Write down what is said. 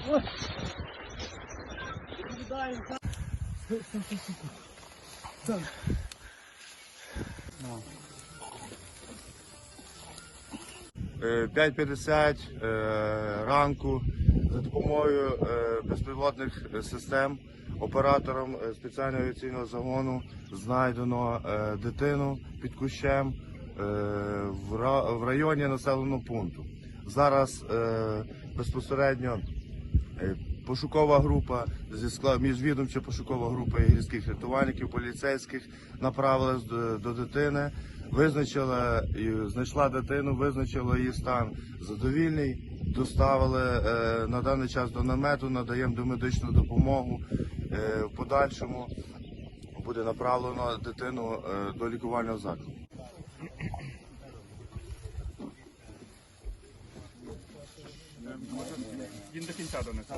О 5:50 ранку за допомогою безпілотних систем оператором спеціального авіаційного загону знайдено дитину під кущем в районі населеного пункту. Зараз безпосередньо пошукова група, міжвідомча пошукова група гірських рятувальників, поліцейських направилась до дитини, знайшла дитину, визначила її стан задовільний, доставили на даний час до намету, надаємо домедичну допомогу. В подальшому буде направлено дитину до лікувального закладу. Він до кінця донесе.